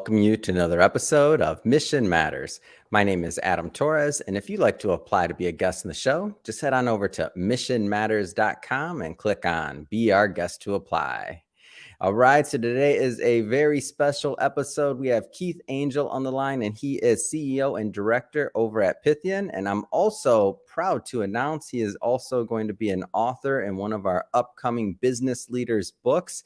welcome you to another episode of Mission Matters. My name is Adam Torres, and if you'd like to apply to be a guest in the show, just head on over to missionmatters.com and click on Be Our Guest to Apply. All right, so today is a very special episode. We have Keith Angell on the line, and he is CEO and director over at Pythian. And I'm also proud to announce he is also going to be an author in one of our upcoming business leaders books.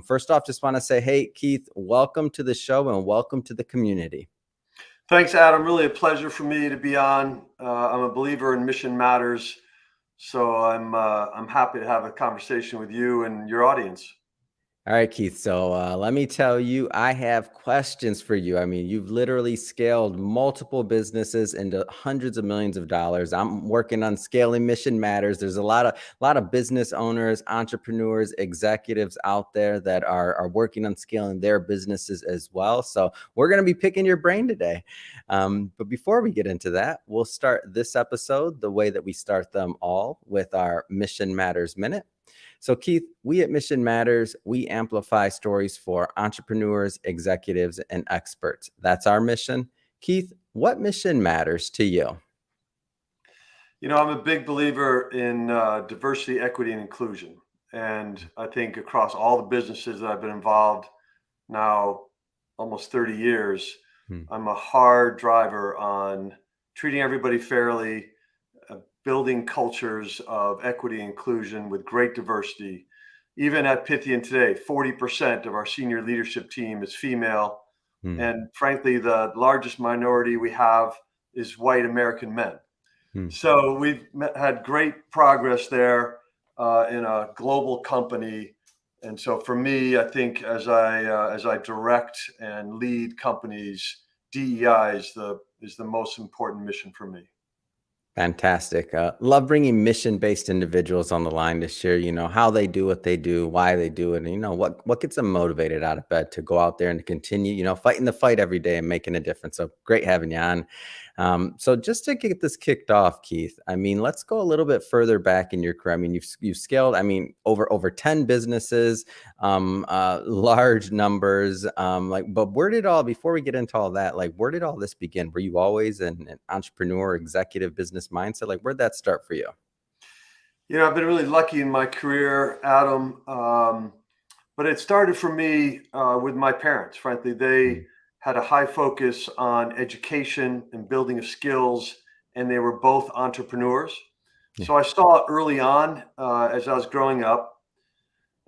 First off, just want to say, hey, Keith, welcome to the show and welcome to the community. Thanks, Adam. Really a pleasure for me to be on. I'm a believer in Mission Matters, so I'm happy to have a conversation with you and your audience. All right, Keith. So let me tell you, I have questions for you. I mean, you've literally scaled multiple businesses into hundreds of millions of dollars. I'm working on scaling Mission Matters. There's a lot of business owners, entrepreneurs, executives out there that are working on scaling their businesses as well. So we're going to be picking your brain today. But before we get into that, we'll start this episode the way that we start them all, with our Mission Matters Minute. So Keith, we at Mission Matters, we amplify stories for entrepreneurs, executives, and experts. That's our mission. Keith, what mission matters to you? You know, I'm a big believer in diversity, equity, and inclusion. And I think across all the businesses that I've been involved now almost 30 years, I'm a hard driver on treating everybody fairly, building cultures of equity and inclusion with great diversity. Even at Pythian today, 40% of our senior leadership team is female. And frankly, the largest minority we have is white American men. So we've had great progress there in a global company. And so for me, I think as I direct and lead companies, DEI is the most important mission for me. Fantastic. Love bringing mission-based individuals on the line to share, how they do what they do, why they do it, and, what gets them motivated out of bed to go out there and to continue, fighting the fight every day and making a difference. So great having you on. So just to get this kicked off, Keith, I mean, let's go a little bit further back in your career. I mean, you've scaled, over 10 businesses, large numbers, but before we get into all that, where did all this begin? Were you always an entrepreneur, executive business mindset? Where'd that start for you? You know, I've been really lucky in my career, Adam. But it started for me with my parents. Frankly, they had a high focus on education and building of skills, and they were both entrepreneurs. So I saw it early on as I was growing up.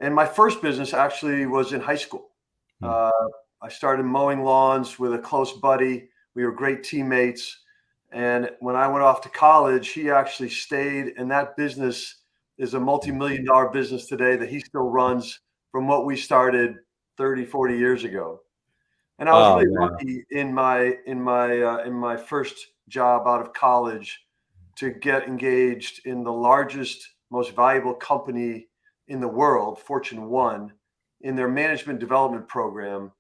And my first business actually was in high school. I started mowing lawns with a close buddy. We were great teammates. And when I went off to college, he actually stayed, and that business is a multi-million-dollar business today that he still runs from what we started 30, 40 years ago. And I was really lucky in my first job out of college to get engaged in the largest, most valuable company in the world, Fortune 1, in their management development program.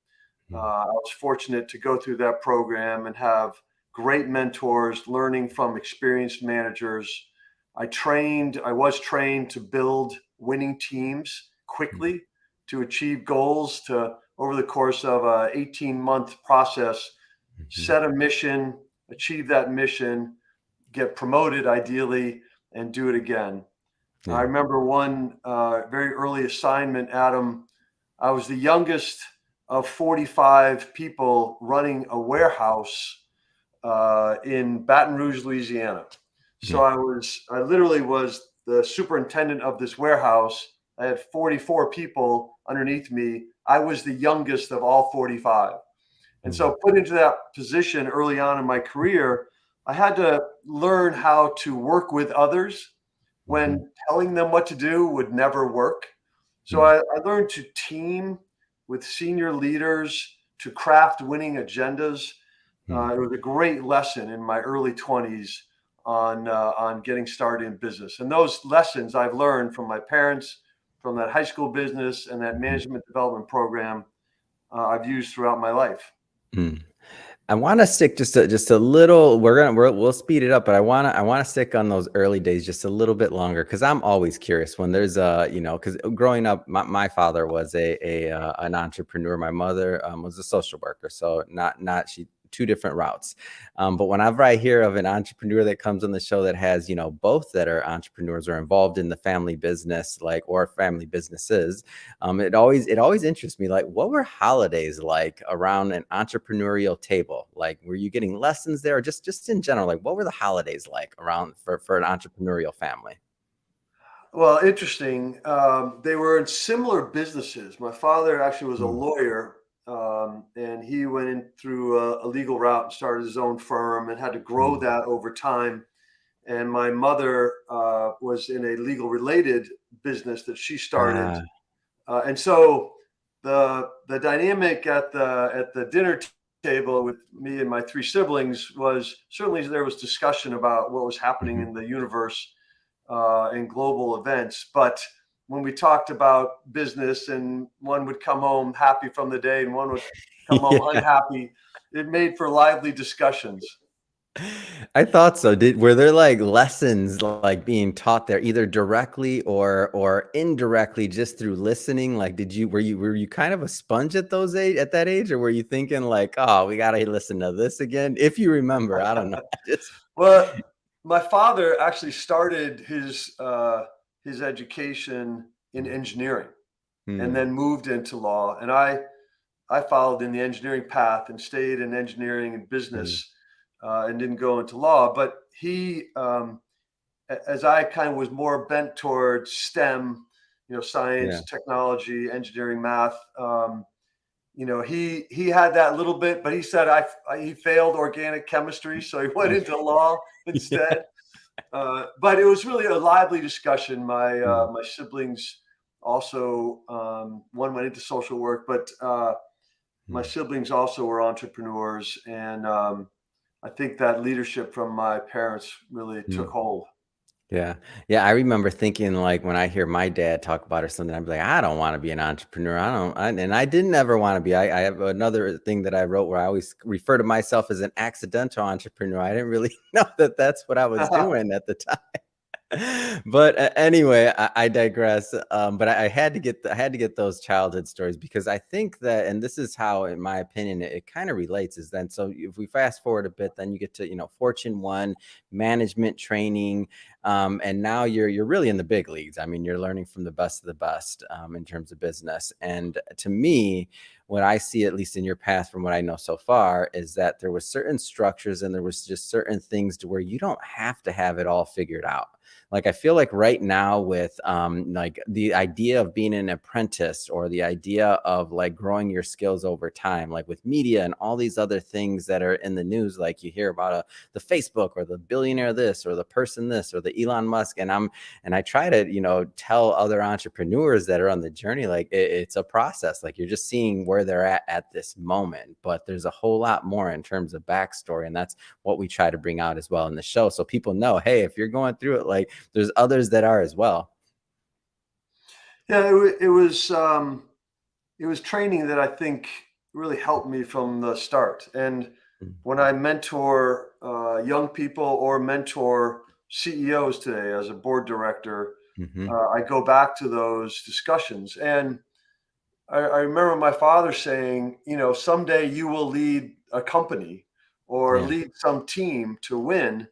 I was fortunate to go through that program and have great mentors, learning from experienced managers. I was trained to build winning teams quickly, to achieve goals, to over the course of a 18-month process, set a mission, achieve that mission, get promoted ideally, and do it again. I remember one very early assignment, Adam. I was the youngest of 45 people running a warehouse in Baton Rouge, Louisiana. So I literally was the superintendent of this warehouse. I had 44 people underneath me. I was the youngest of all 45. And so put into that position early on in my career, I had to learn how to work with others when telling them what to do would never work. So I learned to team with senior leaders to craft winning agendas. It was a great lesson in my early 20s on getting started in business. And those lessons I've learned from my parents, from that high school business and that management development program, I've used throughout my life. I want to stick just a little. We'll speed it up, but I want to stick on those early days just a little bit longer because I'm always curious when there's because growing up, my father was an entrepreneur. My mother was a social worker, so not she two different routes. But whenever I hear of an entrepreneur that comes on the show that has both that are entrepreneurs or involved in the family business or family businesses, it always interests me, like, what were holidays like around an entrepreneurial table? Like, were you getting lessons there, or just in general, like, what were the holidays like around for an entrepreneurial family? Well, interesting. They were in similar businesses. My father actually was a Mm. lawyer, and he went in through a legal route and started his own firm and had to grow Mm. that over time. And my mother was in a legal related business that she started, Ah, and so the dynamic at the dinner table with me and my three siblings was certainly there was discussion about what was happening mhm. in the universe and global events. But when we talked about business and one would come home happy from the day and one would come home Yeah. unhappy, it made for lively discussions. I thought so. Were there, like, lessons, like, being taught there either directly or indirectly just through listening? Like, were you kind of a sponge at that age, or were you thinking like, "Oh, we gotta listen to this again?" If you remember, I don't know. Just Well, my father actually started his education in engineering and Hmm. then moved into law. And I followed in the engineering path and stayed in engineering and Mm. business and didn't go into law. But as I kind of was more bent towards STEM, Yeah. science, technology, engineering, math. He had that little bit, but he said he failed organic chemistry, so he went into law Yeah. instead. But it was really a lively discussion. My Mm. my siblings also one went into social work, but my Mm. siblings also were entrepreneurs, and I think that leadership from my parents really took Mm. hold. Yeah. Yeah, I remember thinking, like, when I hear my dad talk about it or something, I'd be like, "I don't wanna be an entrepreneur, I don't," and I didn't ever wanna be. I have another thing that I wrote where I always refer to myself as an accidental entrepreneur. I didn't really know that that's what I was doing at the time. But anyway, I digress. But I had to get those childhood stories because I think that, and this is how, in my opinion, it kind of relates. Is then so if we fast forward a bit, then you get to Fortune One management training, and now you're really in the big leagues. I mean, you're learning from the best of the best in terms of business. And to me, what I see, at least in your past, from what I know so far, is that there was certain structures and there was just certain things to where you don't have to have it all figured out. Like, I feel like right now with like the idea of being an apprentice, or the idea of like growing your skills over time, like with media and all these other things that are in the news, like you hear about the Facebook or the billionaire this or the person this or the Elon Musk, and I try to tell other entrepreneurs that are on the journey, like, it's a process. Like, you're just seeing where they're at this moment, but there's a whole lot more in terms of backstory, and that's what we try to bring out as well in the show, so people know, hey, if you're going through it, like, there's others that are as well. Yeah, it was training that I think really helped me from the start. And Mm. when I mentor young people or mentor CEOs today as a board director, Mhm. I go back to those discussions. And I remember my father saying, someday you will lead a company or Yeah. lead some team to win.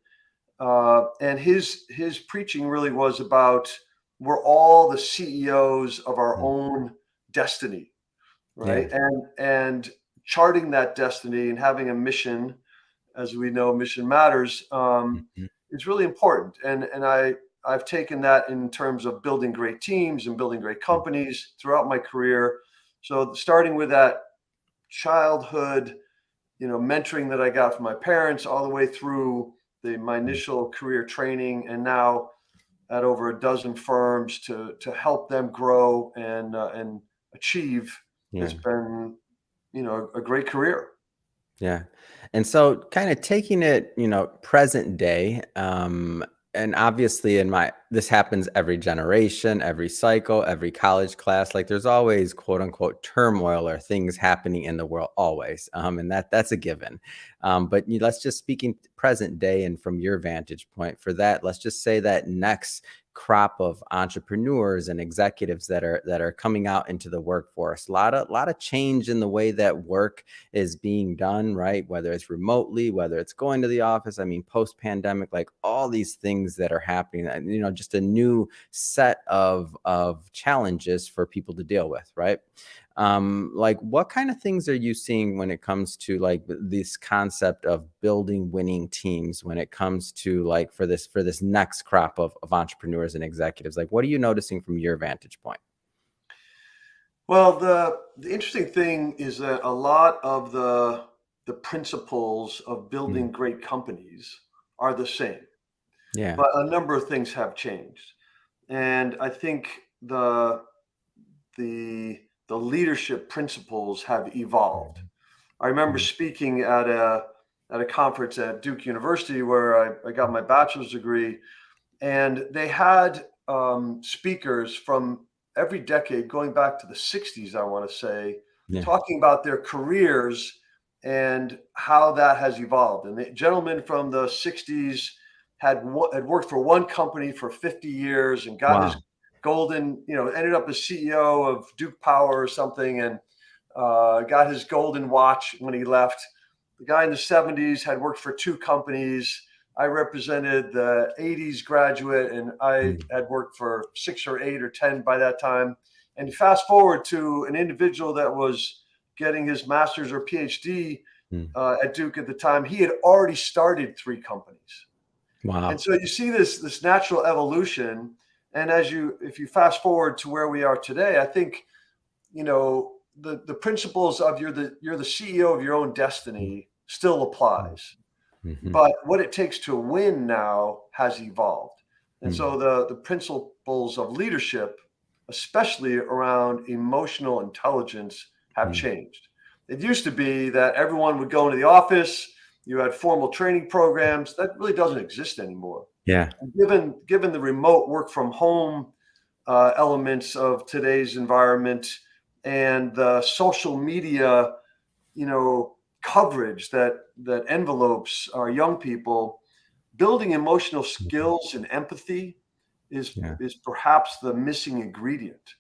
And his preaching really was about we're all the CEOs of our Mm. own destiny, Yeah. right? And charting that destiny and having a mission, as we know, mission matters, Mhm. is really important. And I've taken that in terms of building great teams and building great Mm. companies throughout my career. So starting with that childhood, mentoring that I got from my parents, all the way through my Mm. initial career training, and now at over a dozen firms to help them grow and achieve, has Yeah. been a great career. Yeah. And so kind of taking it, present day, and obviously this happens every generation, every cycle, every college class. Like there's always quote unquote turmoil or things happening in the world always. And that's a given. But let's just speaking present day and from your vantage point for that, let's just say that next crop of entrepreneurs and executives that are coming out into the workforce, a lot of change in the way that work is being done, right? Whether it's remotely, whether it's going to the office. I mean, post pandemic, like all these things that are happening, and just a new set of challenges for people to deal with, right? Like what kind of things are you seeing when it comes to like this concept of building winning teams when it comes to like for this next crop of entrepreneurs and executives? Like what are you noticing from your vantage point? Well, the interesting thing is that a lot of the principles of Mm, building great companies are the same, yeah. but a number of things have changed. And I think the the leadership principles have evolved. Mhm, I remember mm, speaking at a conference at Duke University where I got my bachelor's degree, and they had speakers from every decade going back to the 60s, I want to say, yeah. talking about their careers and how that has evolved. And the gentleman from the 60s had worked for one company for 50 years and got his Wow. golden, ended up as CEO of Duke Power or something, and got his golden watch when he left. The guy in the 70s had worked for two companies. I represented the 80s graduate, and I Mm, had worked for 6 or 8 or 10 by that time. And you fast forward to an individual that was getting his master's or PhD mm. at Duke at the time. He had already started three companies. And Wow. so you see this natural evolution. And if you fast forward to where we are today, I think the principles of you're the CEO of your own Mm, destiny still mm, applies, mhm, but what it takes to win now has evolved. And mm, so the principles of leadership, especially around emotional intelligence, have mm. changed. It used to be that everyone would go into the office, you had formal training programs. That really doesn't exist anymore. Yeah. Given the remote work from home elements of today's environment and the social media, coverage that envelopes our young people, building emotional Mhm. skills and empathy is Yeah. is perhaps the missing ingredient.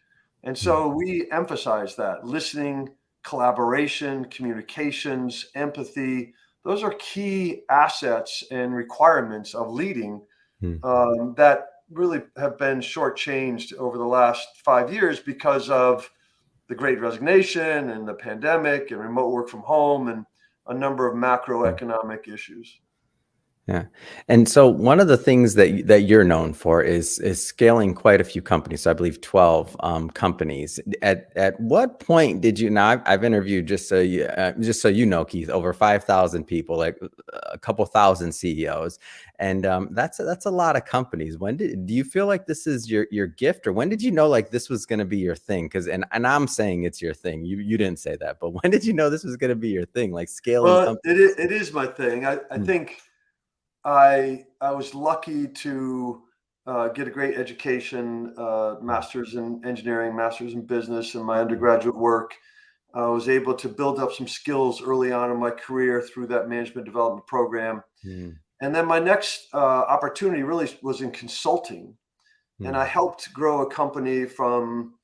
And Mm, so we emphasize that listening, collaboration, communications, empathy, those are key assets and requirements of leading mm. that really have been shortchanged over the last 5 years because of the great resignation and the pandemic and remote work from home and a number of Mm. macroeconomic issues. Yeah. And so one of the things that you're known for is scaling quite a few companies. So I believe 12 companies. At what point did you now I've interviewed just so you know, Keith, over 5,000 people, like a couple thousand CEOs. And that's a lot of companies. Do you feel like this is your gift, or when did you know like this was going to be your thing? Because and I'm saying it's your thing. You didn't say that, but when did you know this was going to be your thing, like scaling Well, companies? it is my thing. I Mm, think I was lucky to get a great education, mm, master's in engineering, master's in business, and my mm, undergraduate work. I was able to build up some skills early on in my career through that management development program. mm, And then my next opportunity really was in consulting, and I mm. helped grow a company from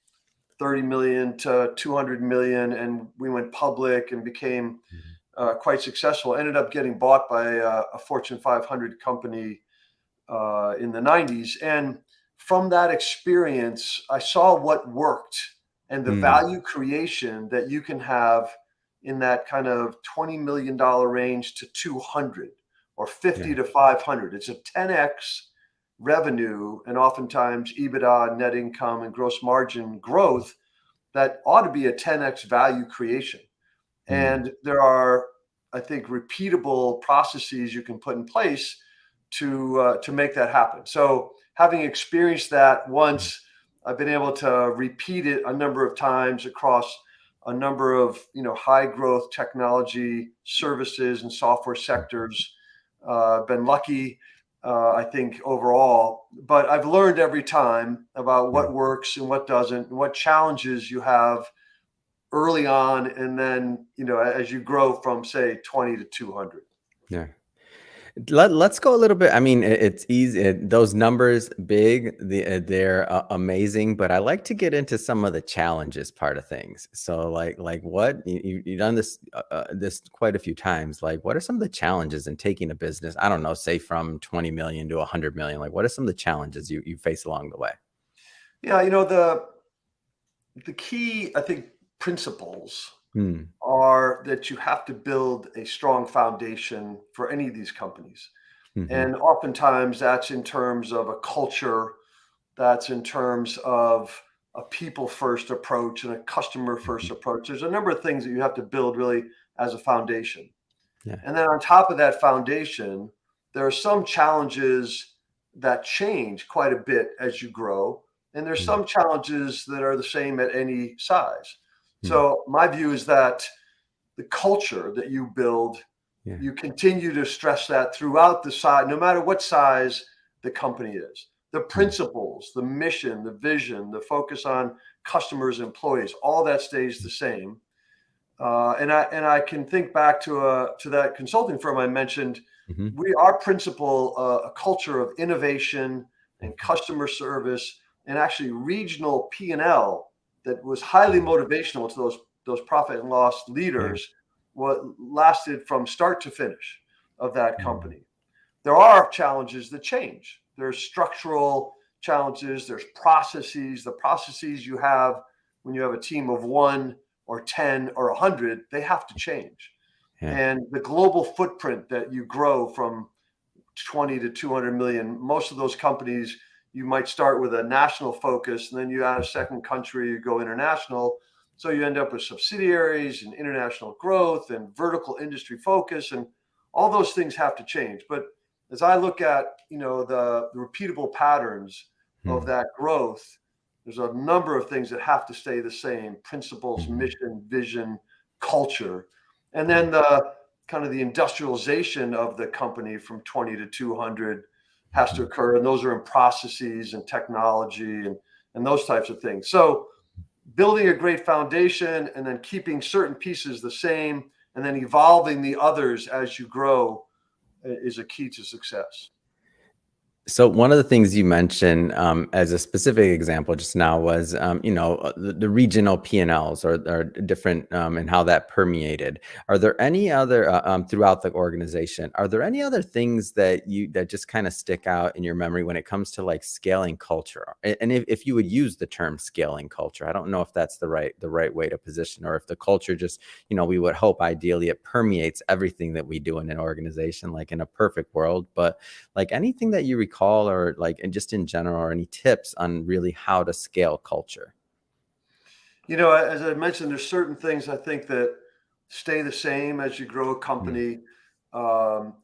30 million to 200 million, and we went public and became Mhm. quite successful. Ended up getting bought by a Fortune 500 company in the 90s. And from that experience, I saw what worked and the Mm, value creation that you can have in that kind of $20 million range to 200 or 50 yeah. to 500. It's a 10x revenue and oftentimes EBITDA, net income, and gross margin growth that ought to be a 10x value creation. Mm, And there are, I think, repeatable processes you can put in place to make that happen. So, having experienced that mm, once, I've been able to repeat it a number of times across a number of high growth technology services and software mm, sectors. Been lucky I think overall, but I've learned every time about Yeah. what works and what doesn't, and what challenges you have early on, and then as you grow from say 20 to 200. Yeah. Let's go a little bit. I mean, it's easy. Those numbers big, they're amazing, but I like to get into some of the challenges part of things. So, like what you've done this this quite a few times. Like, what are some of the challenges in taking a business? I don't know, say from 20 million to 100 million. Like, what are some of the challenges you face along the way? Yeah, the key, I think, principles Hmm. are that you have to build a strong foundation for any of these companies. Hmm. And oftentimes that's in terms of a culture, that's in terms of a people first approach and a customer Hmm. first approach. There's a number of things that you have to build really as a foundation. Yeah. And then on top of that foundation, there are some challenges that change quite a bit as you grow. And there's Hmm. some challenges that are the same at any size. Hmm. So my view is that the culture that you build, Yeah. you continue to stress that throughout the size, no matter what size the company is. The Hmm. principles, the mission, the vision, the focus on customers, employees, all that stays the same. And I can think back to that consulting firm I mentioned. Hmm. We our principle a culture of innovation and customer service, and actually regional P&L that was highly Hmm. motivational to those profit and loss Yeah. leaders. What lasted from start to finish of that Hmm. company. There are challenges that change. There's structural challenges. There's processes. The processes you have when you have a team of one or 10 or 100, they have to change. Yeah. And the global footprint that you grow from 20 to 200 million, most of those companies, you might start with a national focus, and then you add a second country, you go international. So you end up with subsidiaries and international growth and vertical industry focus, and all those things have to change. But as I look at, the repeatable patterns of Hmm. that growth, there's a number of things that have to stay the same: principles, Hmm. mission, vision, culture. And Yeah. then the kind of the industrialization of the company from 20 to 200 has to Mhm. occur. And those are in processes and technology and those types of things. So building a great foundation and then keeping certain pieces the same and then evolving the others as you grow is a key to success. So one of the things you mentioned as a specific example just now was, the regional P&Ls or different and how that permeated. Are there any other throughout the organization? Are there any other things that just kind of stick out in your memory when it comes to like scaling culture? And if you would use the term scaling culture, I don't know if that's the right way to position, or if the culture just, we would hope ideally it permeates everything that we do in an organization, like in a perfect world, but like anything that you recall, or like, and just in general, or any tips on really how to scale culture? As I mentioned, there's certain things I think that stay the same as you grow a Mm, company,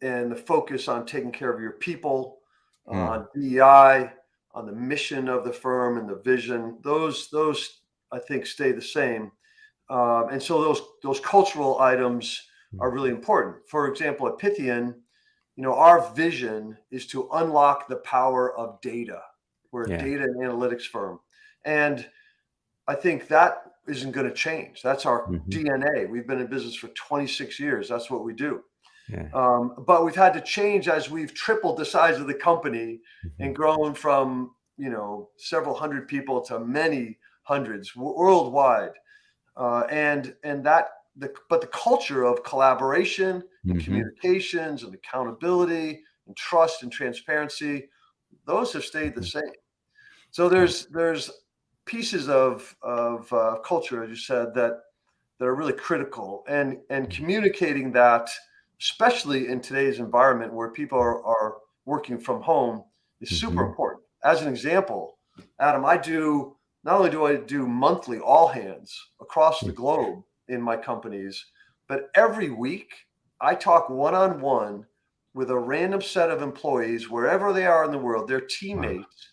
and the focus on taking care of your people, mm, on DEI, on the mission of the firm and the vision. Those I think stay the same, and so those cultural items are mm. really important. For example, at Pythian, our vision is to unlock the power of data. We're a Yeah. data and analytics firm, and I think that isn't going to change. That's our Mhm. DNA. We've been in business for 26 years. That's what we do. Yeah. But we've had to change as we've tripled the size of the company and Mhm. grown from several hundred people to many hundreds worldwide. And that the culture of collaboration and Mhm. communications and accountability and trust and transparency, those have stayed the Mhm. same. So Yeah. there's pieces of culture, as you said, that are really critical, and Mm, communicating that, especially in today's environment where people are working from home, is super mhm. important. As an example, Adam, I do not only do I do monthly all hands across the Mm, globe in my companies, but every week I talk one on one with a random set of employees wherever they are in the world, their wow. teammates,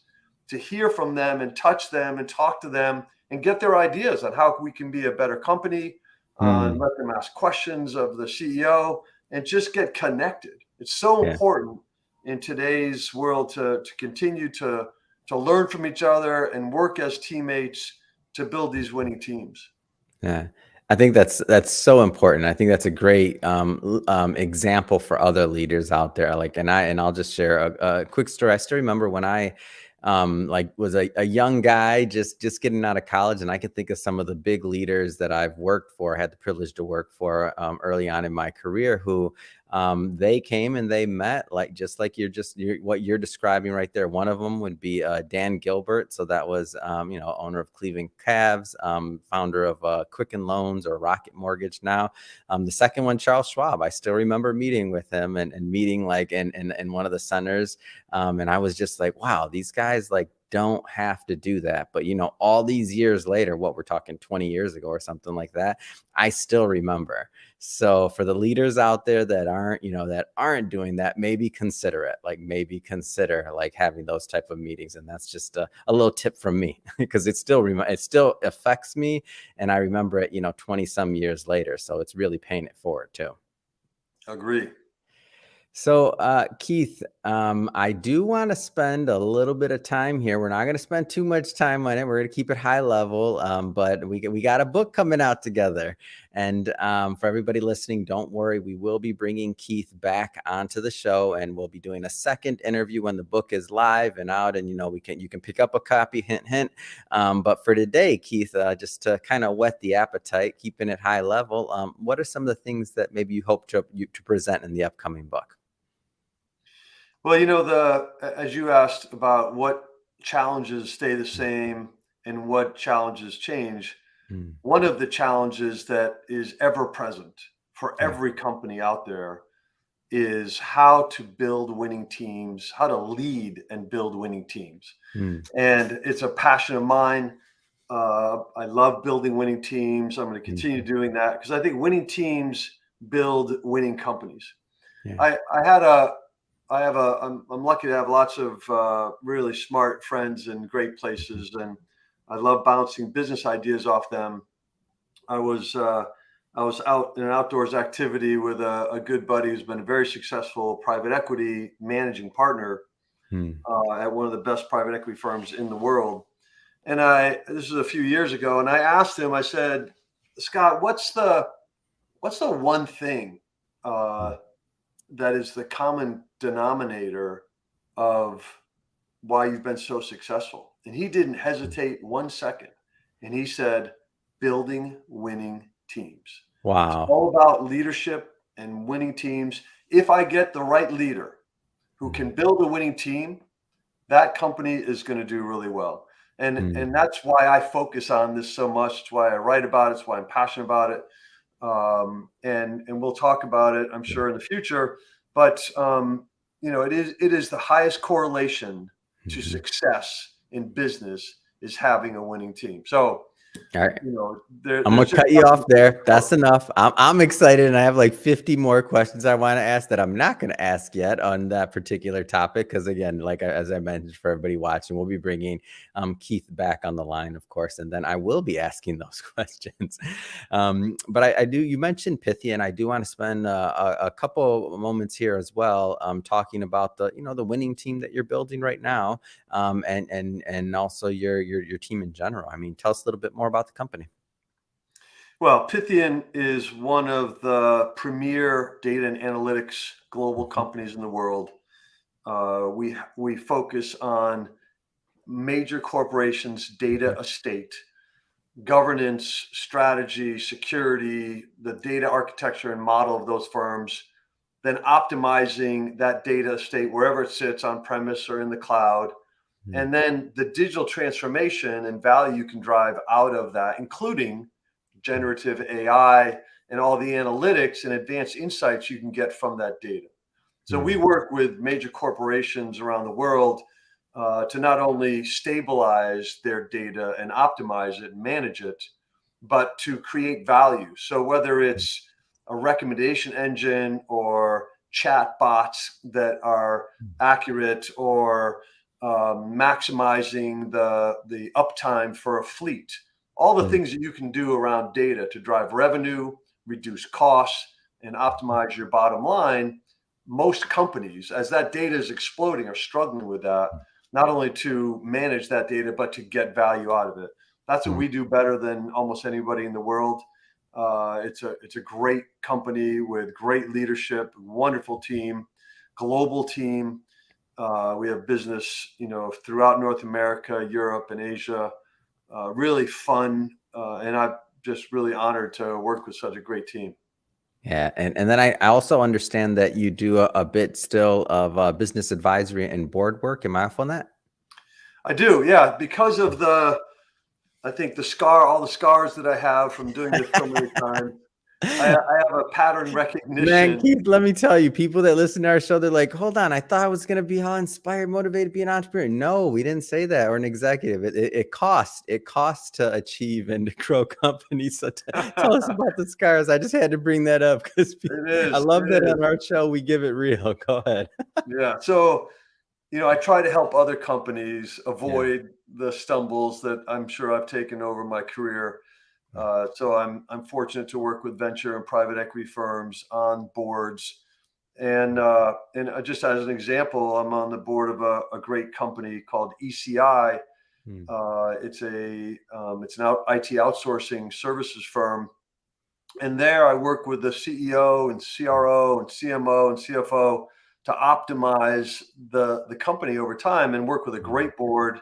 to hear from them and touch them and talk to them and get their ideas on how we can be a better company, Mm, let them ask questions of the CEO, and just get connected. It's so yeah. important in today's world to continue to learn from each other and work as teammates to build these winning teams. Yeah. I think that's so important. I think that's a great example for other leaders out there. Like, and I'll just share a quick story. I still remember when I like was a young guy just getting out of college, and I could think of some of the big leaders that I've worked for, had the privilege to work for early on in my career, who they came and they met like just like what you're describing right there. One of them would be Dan Gilbert. So that was owner of Cleveland Cavs, founder of Quicken Loans or Rocket Mortgage now. The second one, Charles Schwab. I still remember meeting with him and meeting like in one of the centers. And I was just like, wow, these guys like don't have to do that. But all these years later, what we're talking 20 years ago or something like that, I still remember. So for the leaders out there that aren't doing that, maybe consider it. Like maybe consider like having those type of meetings. And that's just a little tip from me, because it still affects me, and I remember it 20 some years later. So it's really paying it forward too. Agree. So, Keith, I do want to spend a little bit of time here. We're not going to spend too much time on it. We're going to keep it high level. But we got a book coming out together, and for everybody listening, don't worry. We will be bringing Keith back onto the show, and we'll be doing a second interview when the book is live and out. And you can pick up a copy. Hint, hint. But for today, Keith, just to kind of whet the appetite, keeping it high level. What are some of the things that maybe you hope to present in the upcoming book? Well, as you asked about what challenges stay the same and what challenges change, Mm, one of the challenges that is ever present for yeah. every company out there is how to build winning teams, how to lead and build winning teams. Mm, And it's a passion of mine. I love building winning teams. I'm going to continue mhm. doing that because I think winning teams build winning companies. Yeah. I had a I have a I'm lucky to have lots of really smart friends in great Mhm. places, and I love bouncing business ideas off them. I was uh, I was out in an outdoors activity with a good buddy who's been a very successful private equity managing partner Mm, at one of the best private equity firms in the world. And this is a few years ago, and I asked him. I said, Scott, what's the one thing mm, uh, that is the common denominator of why you've been so successful? And he didn't mm. hesitate 1 second. And he said, building winning teams. It's Wow. all about leadership and winning teams. If I get the right leader who Mm, can build a winning team, that company is going to do really well. And mm, that's why I focus on this so much. It's why I write about it. It's why I'm passionate about it. And we'll talk about it, I'm yeah. sure, in the future. But it is the highest correlation to Mhm. success in business is having a winning team. So All right. I'm there's gonna just cut you nothing off there. more. That's enough. I'm excited, and I have like 50 more questions I want to ask that I'm not going to ask yet on that particular topic. Because again, as I mentioned for everybody watching, we'll be bringing Keith back on the line, of course, and then I will be asking those questions. But I do. You mentioned Pythian. I do want to spend a couple moments here as well, talking about the winning team that you're building right now, and also your team in general. I mean, tell us a little bit more about the company. Well, Pythian is one of the premier data and analytics global Mhm, companies in the world. We focus on major corporations' mhm, data estate, governance, strategy, security, the data architecture and model of those firms, then optimizing that data estate wherever it sits on premise or in the cloud. mm, And then the digital transformation and value you can drive out of that, including mm, generative AI and all the analytics and advanced insights you can get from that data. So we mm, work with major corporations around the world to not only stabilize their data and optimize it and manage it, but to create value. So whether mm, it's a recommendation engine or chat bots that are mm, accurate or maximizing the uptime for a fleet, all the mm, things that you can do around data to drive revenue, reduce costs, and optimize your bottom line, most companies, as that data is exploding, are struggling with that, not only to manage that data, but to get value out of it. That's what Mm. we do better than almost anybody in the world. It's a great company with great leadership, wonderful team, global team. We have business, throughout North America, Europe, and Asia. Really fun, and I'm just really honored to work with such a great team. Yeah, and then I also understand that you do a bit still of business advisory and board work. Am I off on that? I do, yeah, because of I think all the scars that I have from doing this so many times. I have a pattern Man, recognition. Keith, let me tell you, people that listen to our show, they're like, hold on, I thought I was going to be all inspired, motivated to be an entrepreneur. No, we didn't say that, or an executive. It costs to achieve and to grow companies. So tell us about the scars. I just had to bring that up because I love It that is, on our show, we give it real. Go ahead. yeah. So, I try to help other companies Yeah. avoid the stumbles that I'm sure I've taken over my career. Yeah. So I'm fortunate to work with venture and private equity firms on boards. And just as an example, I'm on the board of a great company called ECI. Mm. It's an IT outsourcing services firm, and there I work with the CEO and CRO and CMO and CFO to optimize the company over time, and work with a Mm. great board.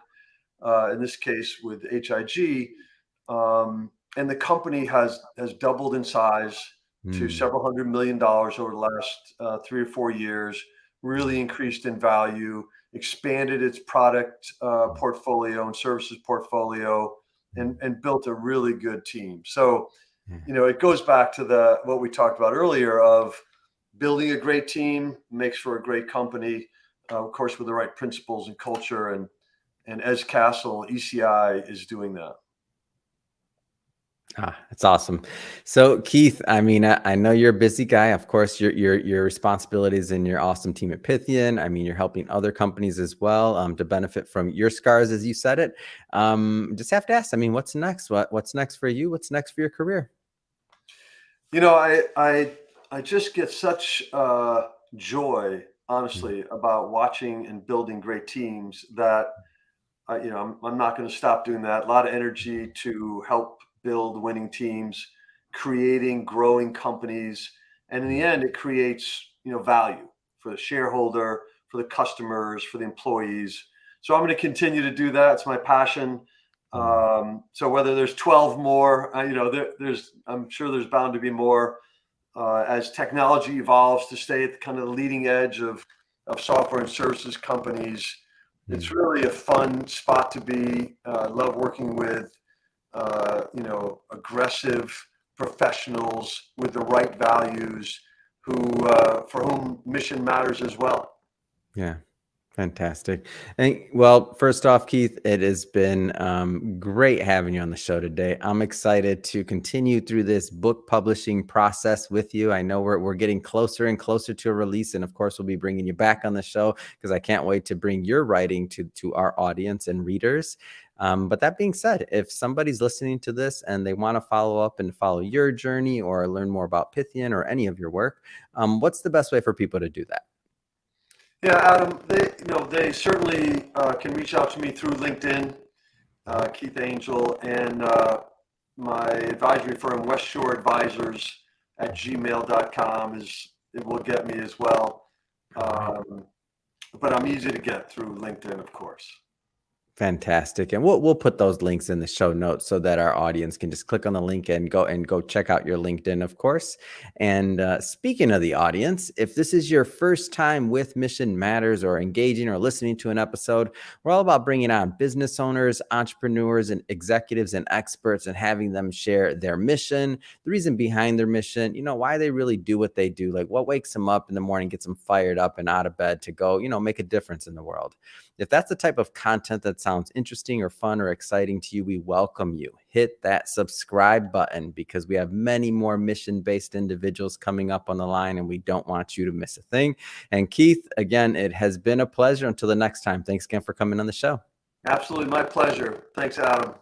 In this case, with HIG, and the company has doubled in size to Mm. several $100 million over the last 3 or 4 years. Really increased in value, expanded its product portfolio and services portfolio, and built a really good team. So, Yeah. it goes back to the what we talked about earlier of building a great team makes for a great company, of course, with the right principles and culture. And as Castle ECI is doing that. That's awesome. So, Keith, I mean, I know you're a busy guy. Of course, your responsibilities and your awesome team at Pythian. I mean, you're helping other companies as well to benefit from your scars, as you said it. Just have to ask. I mean, what's next? What's next for you? What's next for your career? I just get such joy, honestly, about watching and building great teams that I'm not going to stop doing that. A lot of energy to help build winning teams, creating growing companies, and in the end, it creates value for the shareholder, for the customers, for the employees. So I'm going to continue to do that. It's my passion. Mm. So whether there's 12 more, I'm sure there's bound to be more as technology evolves to stay at the kind of the leading edge of software and services companies. It's Mm. really a fun spot to be. Love working with, aggressive professionals with the right values for whom mission matters as well. Yeah. Fantastic. Well, first off, Keith, it has been great having you on the show today. I'm excited to continue through this book publishing process with you. I know we're getting closer and closer to a release, and of course, we'll be bringing you back on the show because I can't wait to bring your writing to our audience and readers. But that being said, if somebody's listening to this and they want to follow up and follow your journey or learn more about Pythian or any of your work, what's the best way for people to do that? Yeah, Adam, they certainly can reach out to me through LinkedIn, Keith Angell, and my advisory firm, West Shore Advisors at gmail.com it will get me as well. All right. But I'm easy to get through LinkedIn, of course. Fantastic. And we'll put those links in the show notes so that our audience can just click on the link and go check out your LinkedIn, of course. And speaking of the audience, if this is your first time with Mission Matters or engaging or listening to an episode, we're all about bringing on business owners, entrepreneurs, and executives and experts and having them share their mission, the reason behind their mission, why they really do what they do, like what wakes them up in the morning, gets them fired up and out of bed to go, make a difference in the world. If that's the type of content that sounds interesting or fun or exciting to you, we welcome you. Hit that subscribe button because we have many more mission-based individuals coming up on the line and we don't want you to miss a thing. And Keith, again, it has been a pleasure. Until the next time, thanks again for coming on the show. Absolutely, my pleasure. Thanks, Adam.